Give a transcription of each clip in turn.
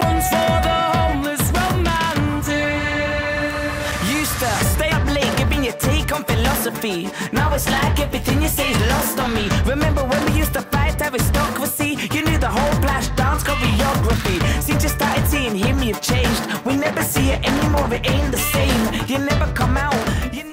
one's for the homeless romantic. Used to stay up late, giving your take on philosophy. Now it's like everything you say is lost on me. Remember when we used to fight aristocracy? You knew the whole flash dance choreography. Since you started seeing him, you've changed. We never see it anymore, it ain't the same. You never come out.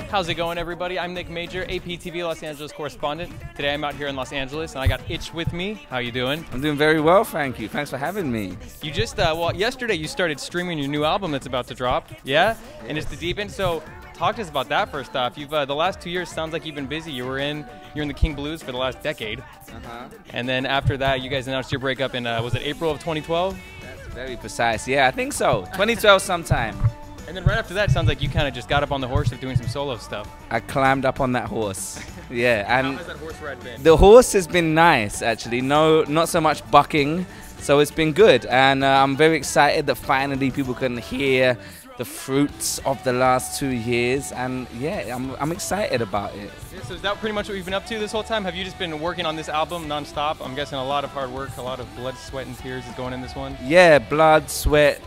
How's it going, everybody? I'm Nick Major, APTV Los Angeles correspondent. Today I'm out here in Los Angeles, and I got Itch with me. How you doing? I'm doing very well, thank you. Thanks for having me. You just, well, yesterday you started streaming your new album that's about to drop, yeah? And it's The Deep End. So talk to us about that first off. You've the last 2 years sounds like you've been busy. You're in the King Blues for the last decade. And then after that, you guys announced your breakup in, was it April of 2012? That's very precise. Yeah, I think so. 2012 sometime. And then right after that, it sounds like you kind of just got up on the horse of doing some solo stuff. I climbed up on that horse. Yeah, and how has that horse ride been? The horse has been nice, actually. No, not so much bucking, so it's been good. And I'm very excited that finally people can hear the fruits of the last 2 years. And yeah, I'm excited about it. Yeah, so is that pretty much what you've been up to this whole time? Have you just been working on this album nonstop? I'm guessing a lot of hard work, a lot of blood, sweat, and tears is going in this one. Yeah, blood, sweat.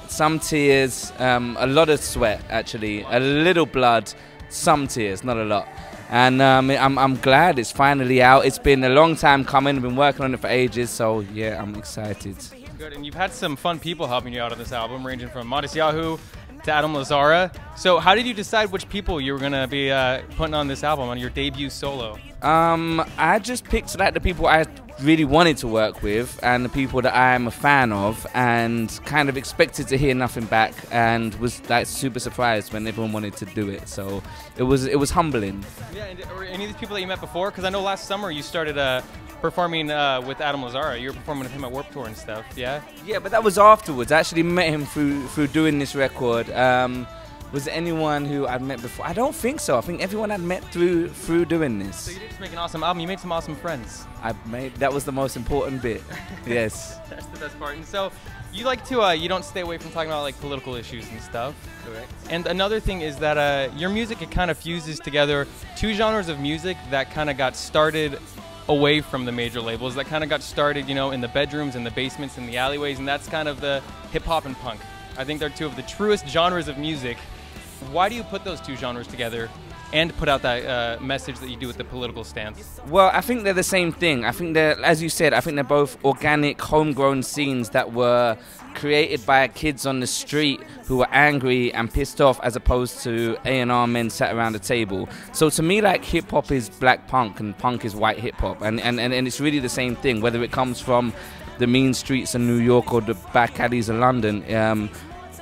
Some tears, a lot of sweat actually, a little blood, some tears, not a lot. And I'm glad it's finally out. It's been a long time coming, I've been working on it for ages, so yeah, I'm excited. Good, and you've had some fun people helping you out on this album, ranging from Modest Yahoo to Adam Lazzara. So how did you decide which people you were going to be putting on this album, on your debut solo? I just picked like the people I really wanted to work with and the people that I am a fan of, and kind of expected to hear nothing back, and was like super surprised when everyone wanted to do it. So it was humbling. Yeah, and were any of these people that you met before? Because I know last summer you started performing with Adam Lazzara. You were performing with him at Warped Tour and stuff, yeah? Yeah, but that was afterwards. I actually met him through doing this record. Was there anyone who I'd met before? I don't think so. I think everyone I'd met through doing this. So you did just make an awesome album. You made some awesome friends. That was the most important bit. Yes. That's the best part. And so you like to, you don't stay away from talking about like political issues and stuff. Correct. And another thing is that your music, it kind of fuses together two genres of music that kind of got started away from the major labels, that kind of got started, you know, in the bedrooms and the basements and the alleyways, and that's kind of the hip hop and punk. I think they're two of the truest genres of music. Why do you put those two genres together and put out that message that you do with the political stance? Well, I think they're the same thing. I think they're, as you said, I think they're both organic, homegrown scenes that were created by kids on the street who were angry and pissed off, as opposed to A&R men sat around a table. So to me, like, hip-hop is black punk and punk is white hip-hop. And it's really the same thing, whether it comes from the mean streets of New York or the back alleys of London.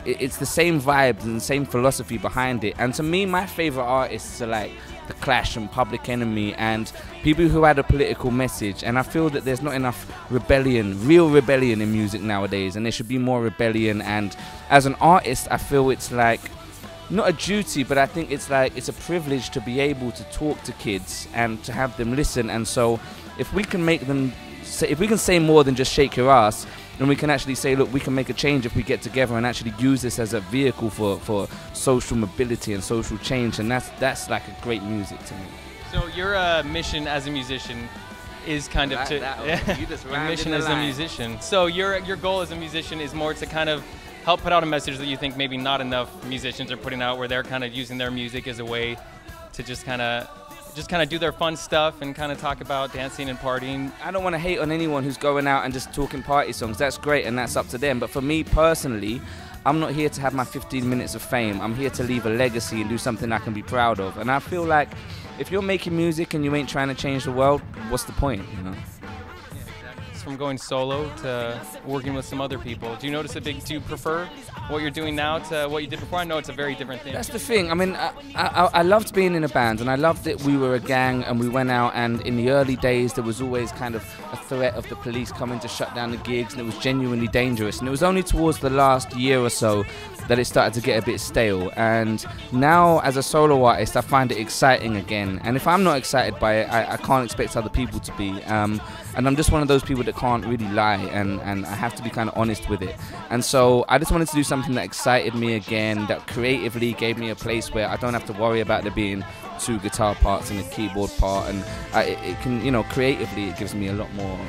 It's the same vibes and the same philosophy behind it. And to me, my favorite artists are like The Clash and Public Enemy, and people who had a political message. And I feel that there's not enough rebellion, real rebellion in music nowadays, and there should be more rebellion. And as an artist, I feel it's like not a duty, but I think it's like it's a privilege to be able to talk to kids and to have them listen. And so if we can make them say, if we can say more than just shake your ass, and we can actually say, look, we can make a change if we get together and actually use this as a vehicle for social mobility and social change, and that's like a great music to me. So your mission as a musician is kind of you just your mission as a musician. So your goal as a musician is more to kind of help put out a message that you think maybe not enough musicians are putting out, where they're kind of using their music as a way to just kind of do their fun stuff and kind of talk about dancing and partying. I don't want to hate on anyone who's going out and just talking party songs. That's great and that's up to them. But for me personally, I'm not here to have my 15 minutes of fame. I'm here to leave a legacy and do something I can be proud of. And I feel like if you're making music and you ain't trying to change the world, what's the point, you know? From going solo to working with some other people, do you prefer what you're doing now to what you did before? I know it's a very different thing. That's the thing. I mean, I loved being in a band, and I loved that we were a gang and we went out, and in the early days there was always kind of a threat of the police coming to shut down the gigs, and it was genuinely dangerous. And it was only towards the last year or so that it started to get a bit stale. And now as a solo artist, I find it exciting again. And if I'm not excited by it, I can't expect other people to be. And I'm just one of those people that can't really lie, and I have to be kind of honest with it. And so I just wanted to do something that excited me again, that creatively gave me a place where I don't have to worry about there being 2 guitar parts and a keyboard part, and it can, you know, creatively it gives me a lot more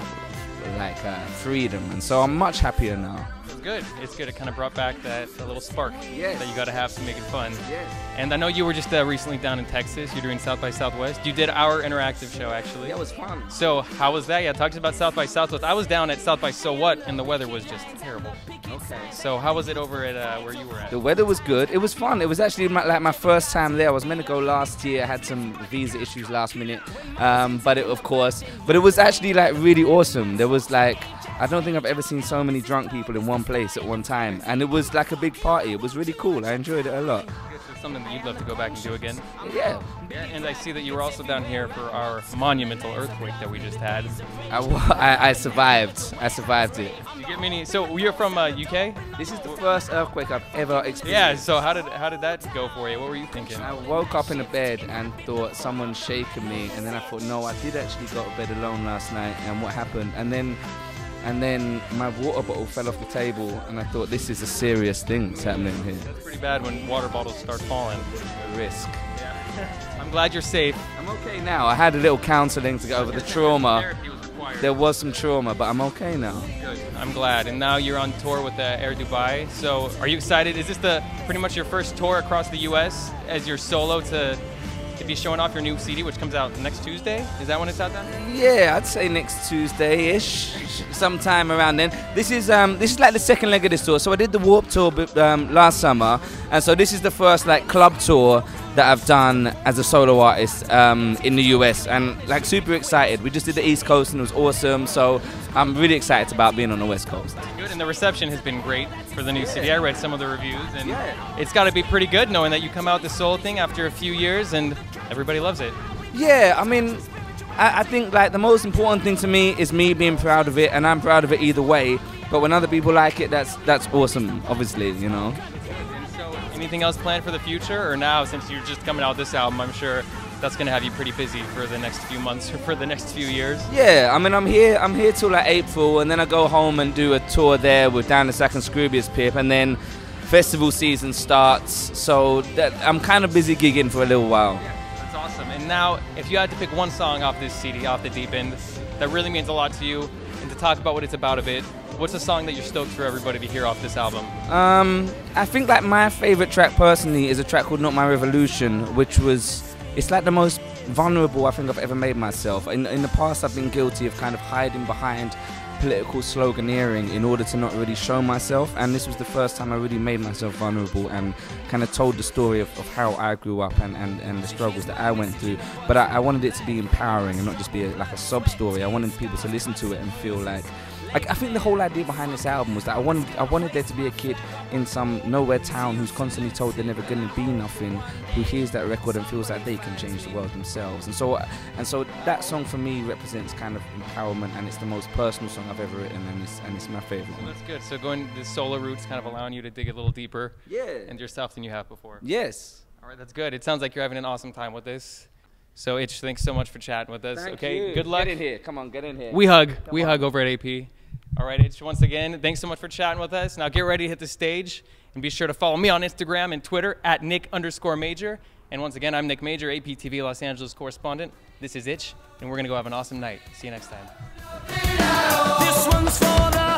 like freedom, and so I'm much happier now. good. It's good. It kind of brought back that little spark Yes. that you got to have to make it fun. Yes. And I know you were just recently down in Texas. You're doing South by Southwest. You did our interactive show, actually. That was fun. So how was that? Yeah, talk to us about South by Southwest. I was down at South by So What, and the weather was just terrible. Okay. So how was it over at where you were at? The weather was good. It was fun. It was actually my first time there. I was meant to go last year. I had some visa issues last minute, but it was actually like really awesome. There was like, I don't think I've ever seen so many drunk people in one place at one time, and it was like a big party. It was really cool. I enjoyed it a lot. It's something that you'd love to go back and do again. Yeah. Yeah, and I see that you were also down here for our monumental earthquake that we just had. I survived. I survived it. You get many. So you're from UK? This is the first earthquake I've ever experienced. Yeah. So how did that go for you? What were you thinking? I woke up in a bed and thought someone's shaking me, and then I thought, no, I did actually go to bed alone last night. And what happened? And then my water bottle fell off the table, and I thought, this is a serious thing that's happening here. That's pretty bad when water bottles start falling. A risk. Yeah. I'm glad you're safe. I'm okay now. I had a little counselling to go over the trauma. Therapy was required. There was some trauma, but I'm okay now. Good. I'm glad. And now you're on tour with Air Dubai. So are you excited? Is this pretty much your first tour across the U.S. as your solo to be showing off your new CD, which comes out next Tuesday? Is that when it's out then? Yeah, I'd say next Tuesday-ish, sometime around then. This is like the second leg of this tour. So I did the Warped Tour last summer, and so this is the first like club tour that I've done as a solo artist in the US, and like super excited. We just did the East Coast and it was awesome, so I'm really excited about being on the West Coast. Good, and the reception has been great for the new CD. I read some of the reviews, and Yeah. it's got to be pretty good knowing that you come out the solo thing after a few years and everybody loves it. Yeah, I mean, I think like the most important thing to me is me being proud of it, and I'm proud of it either way. But when other people like it, that's awesome, obviously, you know. And so, anything else planned for the future, or now since you're just coming out with this album, I'm sure that's going to have you pretty busy for the next few months or for the next few years? Yeah, I mean, I'm here till like April, and then I go home and do a tour there with Dan the Sack and Scroobius Pip, and then festival season starts. So I'm kind of busy gigging for a little while. That's awesome. And now, if you had to pick one song off this CD, off the deep end, that really means a lot to you, and to talk about what it's about a bit, what's a song that you're stoked for everybody to hear off this album? I think like my favorite track personally is a track called Not My Revolution, which it's like the most vulnerable I think I've ever made myself. In the past, I've been guilty of kind of hiding behind political sloganeering in order to not really show myself, and this was the first time I really made myself vulnerable and kind of told the story of how I grew up and the struggles that I went through. But I wanted it to be empowering and not just be like a sob story. I wanted people to listen to it and feel like I think the whole idea behind this album was that I wanted there to be a kid in some nowhere town who's constantly told they're never going to be nothing, who hears that record and feels like they can change the world themselves. And so that song for me represents kind of empowerment, and it's the most personal song I've ever written, and it's my favorite Well, one. that's good. So going the solo routes kind of allowing you to dig a little deeper Yeah. into yourself than you have before. Yes. All right, that's good. It sounds like you're having an awesome time with this. So Itch, thanks so much for chatting with us. Thank Okay, you. good luck. Get in here. Come on, get in here. We hug. Come We on. hug over at AP. All right, Itch, once again, thanks so much for chatting with us. Now get ready to hit the stage, and be sure to follow me on Instagram and Twitter at Nick_Major. And once again, I'm Nick Major, APTV Los Angeles correspondent. This is Itch, and we're going to go have an awesome night. See you next time. This one's for the